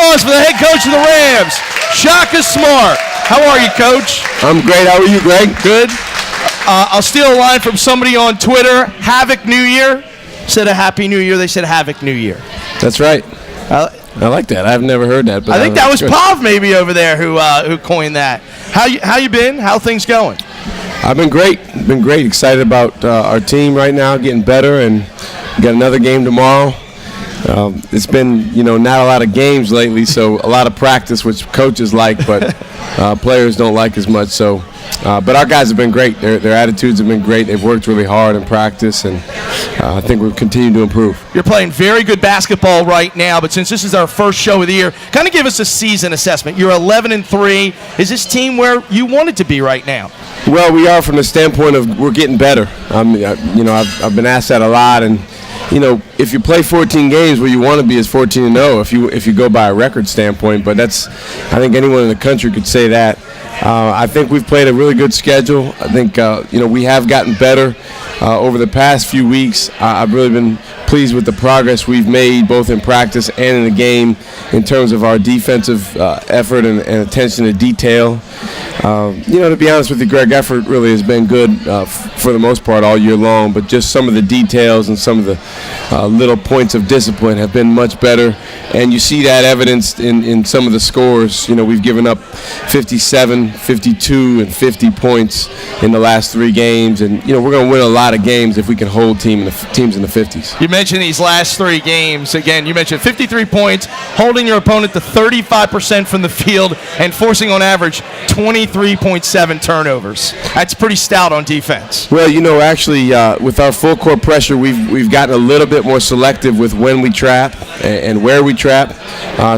applause for the head coach of the Rams, Shaka Smart. How are you, Coach? I'm great. How are you, Greg? Good. I'll steal a line from somebody on Twitter. Havoc New Year. Instead of Happy New Year, they said Havoc New Year. That's right. I like that. I've never heard that. But I think that was good. Pav maybe over there who coined that. How you been? How things going? I've been great. Been great. Excited about our team right now, getting better, and we got another game tomorrow. It's been, not a lot of games lately, so a lot of practice, which coaches like, but players don't like as much. So, but our guys have been great. Their attitudes have been great. They've worked really hard in practice, and I think we'll continue to improve. You're playing very good basketball right now, but since this is our first show of the year, kind of give us a season assessment. You're 11-3. Is this team where you want it to be right now? Well, we are from the standpoint of we're getting better. I've been asked that a lot, and if you play 14 games, where you want to be is 14-0 if you go by a record standpoint. But I think anyone in the country could say that. I think we've played a really good schedule. I think we have gotten better over the past few weeks. I've really been pleased with the progress we've made both in practice and in the game in terms of our defensive effort and attention to detail. To be honest with you, Greg, effort really has been good for the most part all year long, but just some of the details and some of the little points of discipline have been much better, and you see that evidenced in some of the scores. We've given up 57, 52, and 50 points in the last 3 games, and we're going to win a lot of games if we can hold teams in the 50s. You mentioned these last 3 games. Again, you mentioned 53 points, holding your opponent to 35% from the field, and forcing on average 23.7 turnovers. That's pretty stout on defense. Well, actually, with our full court pressure, we've gotten a little bit more selective with when we trap and where we trap.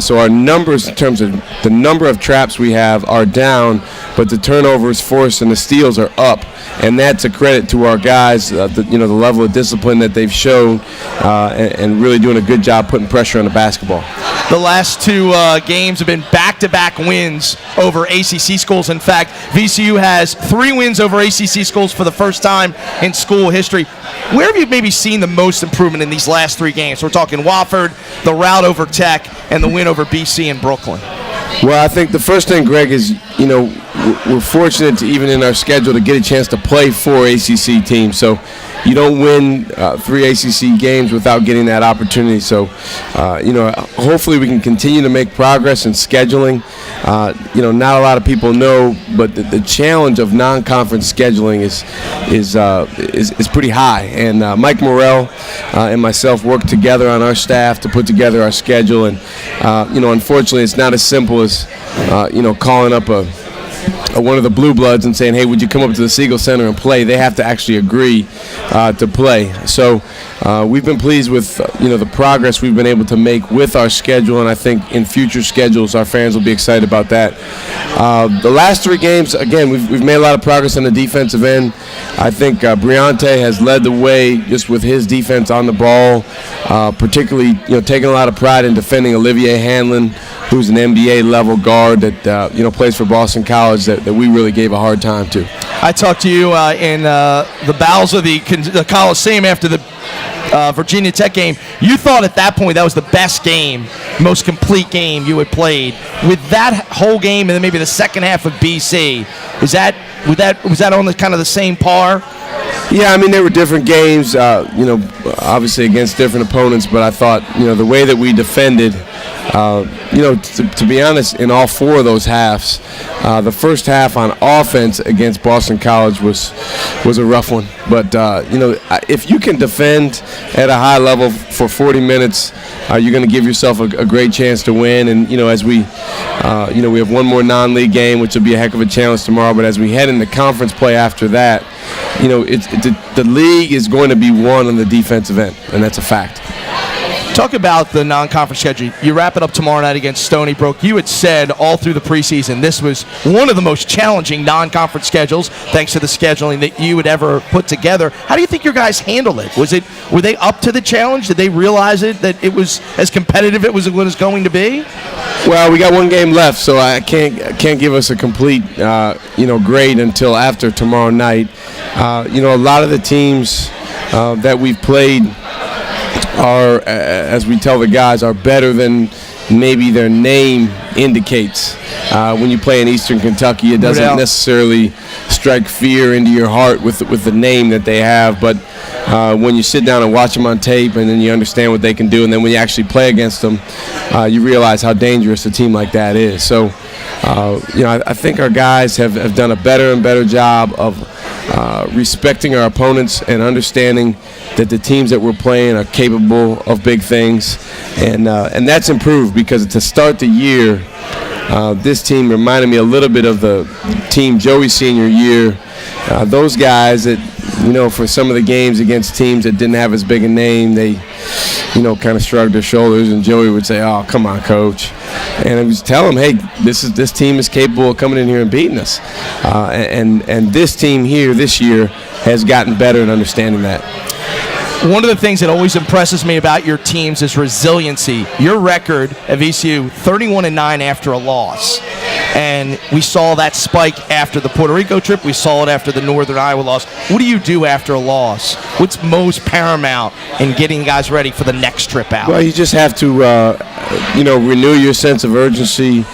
So our numbers in terms of the number of traps we have are down, but the turnovers forced and the steals are up, and that's a credit to our guys. The level of discipline that they've shown, and really doing a good job putting pressure on the basketball. The last 2 games have been back-to-back wins over ACC schools. In fact, VCU has 3 wins over ACC schools for the first time in school history. Where have you maybe seen the most improvement in these last 3 games? We're talking Wofford, the rout over Tech, and the win over BC in Brooklyn. Well, I think the first thing, Greg, is, we're fortunate to, even in our schedule, to get a chance to play 4 ACC teams. So you don't win 3 ACC games without getting that opportunity. So, hopefully we can continue to make progress in scheduling. Not a lot of people know, but the challenge of non-conference scheduling is pretty high. And Mike Morrell and myself work together on our staff to put together our schedule. And unfortunately, it's not as simple as calling up one of the Blue Bloods and saying, hey, would you come up to the Siegel Center and play? They have to actually agree to play. So we've been pleased with the progress we've been able to make with our schedule, and I think in future schedules our fans will be excited about that. The last 3 games, again, we've made a lot of progress on the defensive end. I think Briante has led the way just with his defense on the ball, particularly taking a lot of pride in defending Olivier Hanlon, who's an NBA-level guard that plays for Boston College that we really gave a hard time to. I talked to you in the bowels of the Coliseum after the Virginia Tech game. You thought at that point that was the best game, most complete game you had played. With that whole game and then maybe the second half of BC, was that on the kind of the same par? Yeah, I mean, they were different games, obviously against different opponents, but I thought, the way that we defended, to be honest, in all 4 of those halves, the first half on offense against Boston College was a rough one. But, if you can defend at a high level for 40 minutes, you're going to give yourself a great chance to win. And, as we have one more non-league game, which will be a heck of a challenge tomorrow. But as we head into conference play after that, the league is going to be won on the defensive end, and that's a fact. Talk about the non-conference schedule. You wrap it up tomorrow night against Stony Brook. You had said all through the preseason this was one of the most challenging non-conference schedules, thanks to the scheduling that you would ever put together. How do you think your guys handled it? Were they up to the challenge? Did they realize that it was as competitive as it was going to be? Well, we got 1 game left, so I can't give us a complete grade until after tomorrow night. A lot of the teams that we've played are, as we tell the guys, are better than maybe their name indicates. When you play in Eastern Kentucky, it doesn't necessarily strike fear into your heart with the name that they have, but when you sit down and watch them on tape and then you understand what they can do, and then when you actually play against them, you realize how dangerous a team like that is. So, I think our guys have done a better and better job of respecting our opponents and understanding that the teams that we're playing are capable of big things, and that's improved because to start the year, this team reminded me a little bit of the team Joey's senior year. Those guys that, for some of the games against teams that didn't have as big a name, they, kind of shrugged their shoulders, and Joey would say, "Oh, come on, coach." And I was telling him, "Hey, this team is capable of coming in here and beating us." And this team here this year has gotten better at understanding that. One of the things that always impresses me about your teams is resiliency. Your record at VCU, 31-9 after a loss. And we saw that spike after the Puerto Rico trip. We saw it after the Northern Iowa loss. What do you do after a loss? What's most paramount in getting guys ready for the next trip out? Well, you just have to, renew your sense of urgency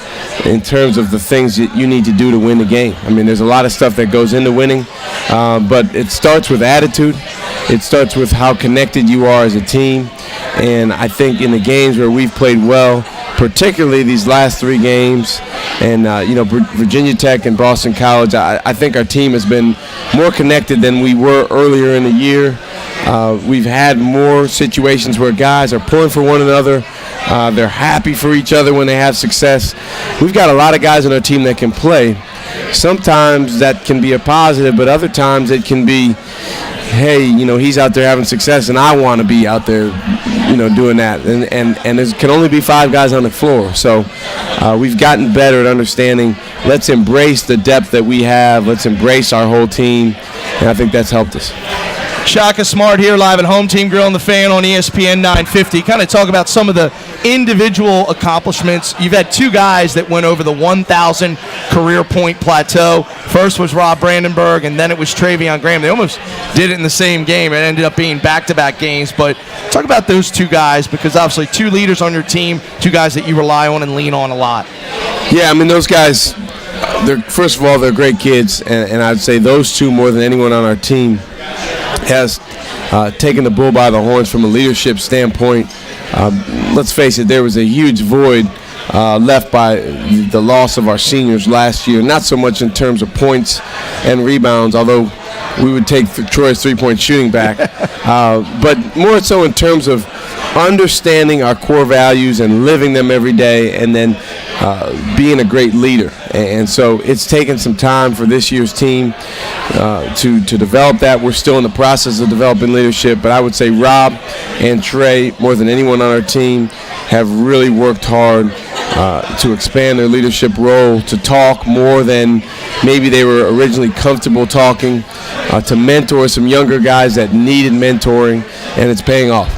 in terms of the things that you need to do to win the game. I mean, there's a lot of stuff that goes into winning, but it starts with attitude. It starts with how connected you are as a team. And I think in the games where we've played well, particularly these last 3 games, and Virginia Tech and Boston College, I think our team has been more connected than we were earlier in the year. We've had more situations where guys are pulling for one another. They're happy for each other when they have success. We've got a lot of guys on our team that can play. Sometimes that can be a positive, but other times it can be, hey, he's out there having success, and I want to be out there, doing that. And there can only be 5 guys on the floor. So we've gotten better at understanding, let's embrace the depth that we have. Let's embrace our whole team. And I think that's helped us. Shaka Smart here live at Home Team Grill and the Fan on ESPN 950. Kind of talk about some of the individual accomplishments. You've had 2 guys that went over the 1,000 career point plateau. First was Rob Brandenburg, and then it was Travion Graham. They almost did it in the same game. It ended up being back-to-back games. But talk about those 2 guys, because obviously 2 leaders on your team, 2 guys that you rely on and lean on a lot. Yeah, I mean, those guys, first of all, they're great kids, and I'd say those 2 more than anyone on our team has taken the bull by the horns from a leadership standpoint. Let's face it, there was a huge void left by the loss of our seniors last year, not so much in terms of points and rebounds, although we would take Troy's three-point shooting back, but more so in terms of understanding our core values and living them every day, and then being a great leader. And so it's taken some time for this year's team to develop that. We're still in the process of developing leadership, but I would say Rob and Trey, more than anyone on our team, have really worked hard to expand their leadership role, to talk more than maybe they were originally comfortable talking, to mentor some younger guys that needed mentoring, and it's paying off.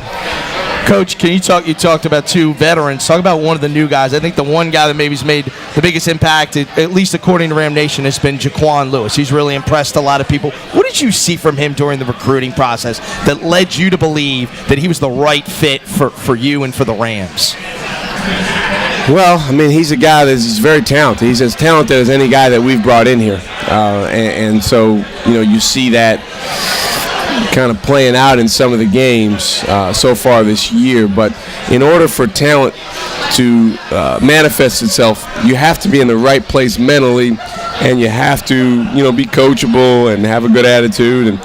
Coach, you talked about 2 veterans. Talk about one of the new guys. I think the one guy that maybe's made the biggest impact, at least according to Ram Nation, has been Jaquan Lewis. He's really impressed a lot of people. What did you see from him during the recruiting process that led you to believe that he was the right fit for you and for the Rams? Well, I mean, he's a guy he's very talented. He's as talented as any guy that we've brought in here. And so, you see that kind of playing out in some of the games so far this year. But in order for talent to manifest itself, you have to be in the right place mentally, and you have to, be coachable and have a good attitude. And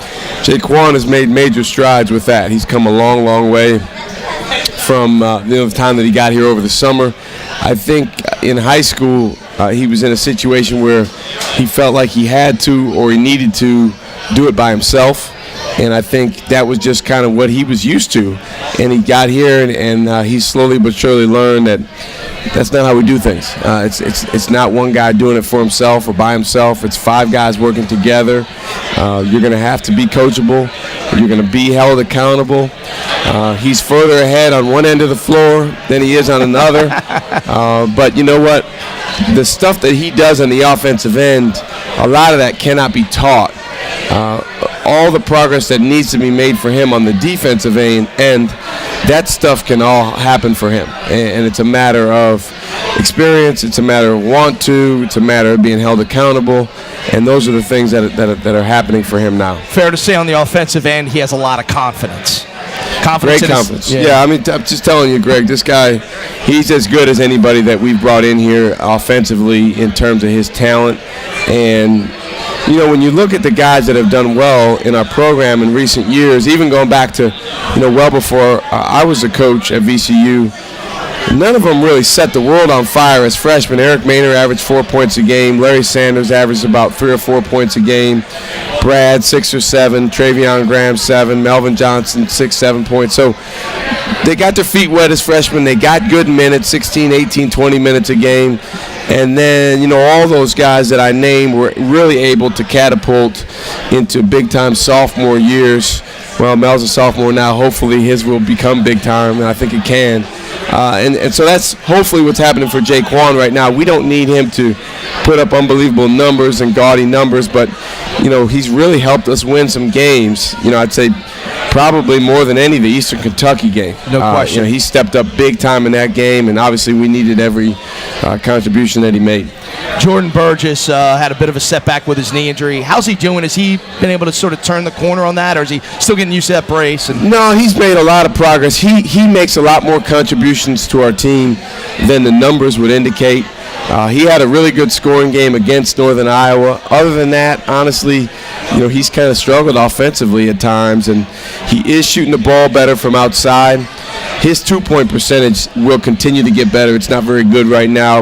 Jaquan has made major strides with that. He's come a long, long way from the time that he got here over the summer. I think in high school he was in a situation where he felt like he had to, or he needed to, do it by himself. And I think that was just kind of what he was used to. And he got here, and he slowly but surely learned that that's not how we do things. It's not one guy doing it for himself or by himself. It's 5 guys working together. You're going to have to be coachable. You're going to be held accountable. He's further ahead on one end of the floor than he is on another. But you know what? The stuff that he does on the offensive end, a lot of that cannot be taught. All the progress that needs to be made for him on the defensive end that stuff can all happen for him. And it's a matter of experience. It's a matter of want to. It's a matter of being held accountable. And those are the things that are happening for him now. Fair to say on the offensive end, he has a lot of confidence. Great confidence. Yeah, I mean, I'm just telling you, Greg, this guy, he's as good as anybody that we've brought in here offensively in terms of his talent. And, you know, when you look at the guys that have done well in our program in recent years, even going back to, you know, well before I was a coach at VCU, none of them really set the world on fire as freshmen. Eric Maynard averaged 4 points a game. Larry Sanders averaged about 3 or 4 points a game. Brad, 6 or 7. Travion Graham, 7. Melvin Johnson, 6, 7 points. So they got their feet wet as freshmen. They got good minutes, 16, 18, 20 minutes a game. And then, you know, all those guys that I named were really able to catapult into big-time sophomore years. Well, Mel's a sophomore now. Hopefully his will become big-time, and I think it can. And so that's hopefully what's happening for Jaquan right now. We don't need him to put up unbelievable numbers and gaudy numbers, but, you know, he's really helped us win some games. You know, I'd say probably more than any, the Eastern Kentucky game. No question. You know, he stepped up big time in that game, and obviously we needed every contribution that he made. Jordan Burgess had a bit of a setback with his knee injury. How's he doing? Has he been able to sort of turn the corner on that, or is he still getting used to that brace? No, he's made a lot of progress. He makes a lot more contributions to our team than the numbers would indicate. He had a really good scoring game against Northern Iowa. Other than that, honestly, you know, he's kind of struggled offensively at times, and he is shooting the ball better from outside. His two-point percentage will continue to get better. It's not very good right now,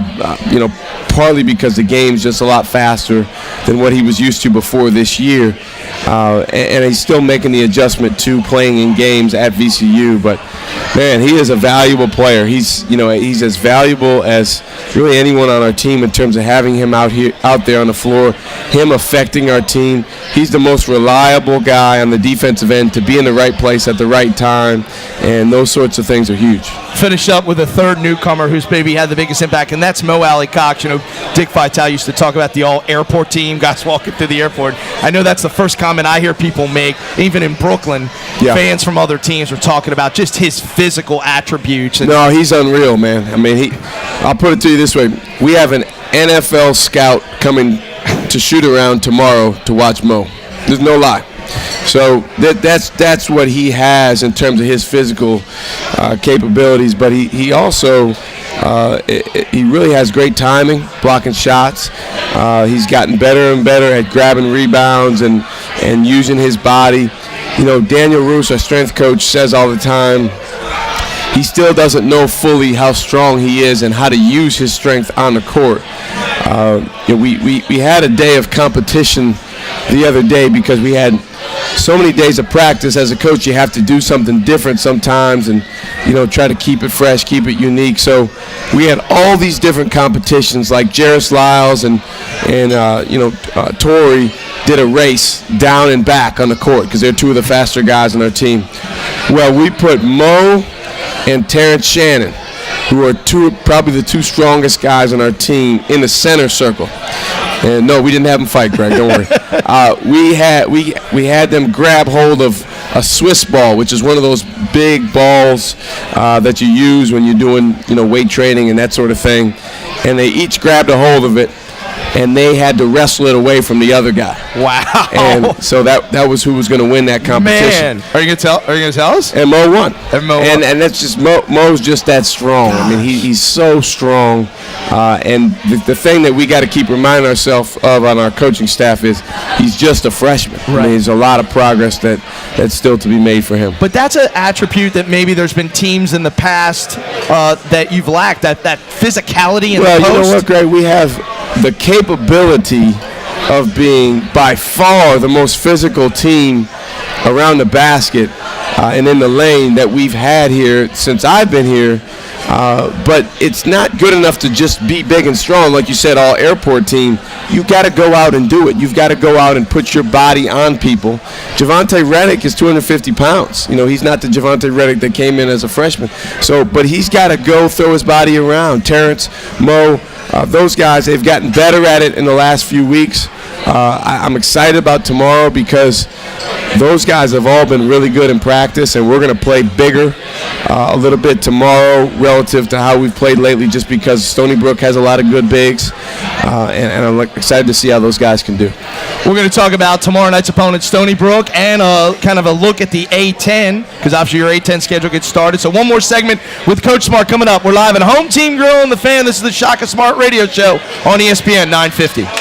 you know, partly because the game's just a lot faster than what he was used to before this year. And he's still making the adjustment to playing in games at VCU. But, man, he is a valuable player. He's as valuable as really anyone on our team in terms of having him out there on the floor, him affecting our team. He's the most reliable guy on the defensive end to be in the right place at the right time, and those sorts of things are huge. Finish up with a third newcomer who's maybe had the biggest impact, and that's Mo Alley Cox. You know, Dick Vitale used to talk about the all-airport team, guys walking through the airport. I know that's the first comment I hear people make, even in Brooklyn. Yeah. Fans from other teams were talking about just his physical attributes. No, he's unreal, man. I mean, I'll put it to you this way. We have an NFL scout coming to shoot around tomorrow to watch Mo. There's no lie. So that's what he has in terms of his physical capabilities. But he also he really has great timing, blocking shots. He's gotten better and better at grabbing rebounds and using his body. You know, Daniel Roos, our strength coach, says all the time he still doesn't know fully how strong he is and how to use his strength on the court. You know, we had a day of competition the other day because we had so many days of practice. As a coach, you have to do something different sometimes and, you know, try to keep it fresh, keep it unique. So we had all these different competitions, like Jairus Lyles and Torrey did a race down and back on the court because they're two of the faster guys on our team. Well, we put Mo and Terrence Shannon, who are probably the two strongest guys on our team, in the center circle. And no, we didn't have them fight, Greg. Don't worry. We had them grab hold of a Swiss ball, which is one of those big balls that you use when you're doing, you know, weight training and that sort of thing. And they each grabbed a hold of it, and they had to wrestle it away from the other guy. Wow! And so that was who was going to win that competition. Man, are you gonna tell us? And Mo won. And that's just Mo's just that strong. Gosh. I mean, he's so strong. And the thing that we got to keep reminding ourselves of on our coaching staff is he's just a freshman. Right. I mean, there's a lot of progress that's still to be made for him. But that's an attribute that maybe there's been teams in the past that you've lacked, that physicality in the post. Well, you know what, Greg? We have the capability of being by far the most physical team around the basket and in the lane that we've had here since I've been here. But it's not good enough to just be big and strong, like you said, all airport team. You've got to go out and do it. You've got to go out and put your body on people. Javante Reddick is 250 pounds. You know, he's not the Javante Reddick that came in as a freshman. But he's got to go throw his body around. Terrence, Mo, those guys, they've gotten better at it in the last few weeks. I'm excited about tomorrow because those guys have all been really good in practice, and we're going to play bigger a little bit tomorrow relative to how we've played lately, just because Stony Brook has a lot of good bigs, and I'm excited to see how those guys can do. We're going to talk about tomorrow night's opponent, Stony Brook, and kind of a look at the A-10, because obviously your A-10 schedule gets started. So one more segment with Coach Smart coming up. We're live at Home Team Grill and the Fan. This is the Shaka Smart Radio Show on ESPN 950.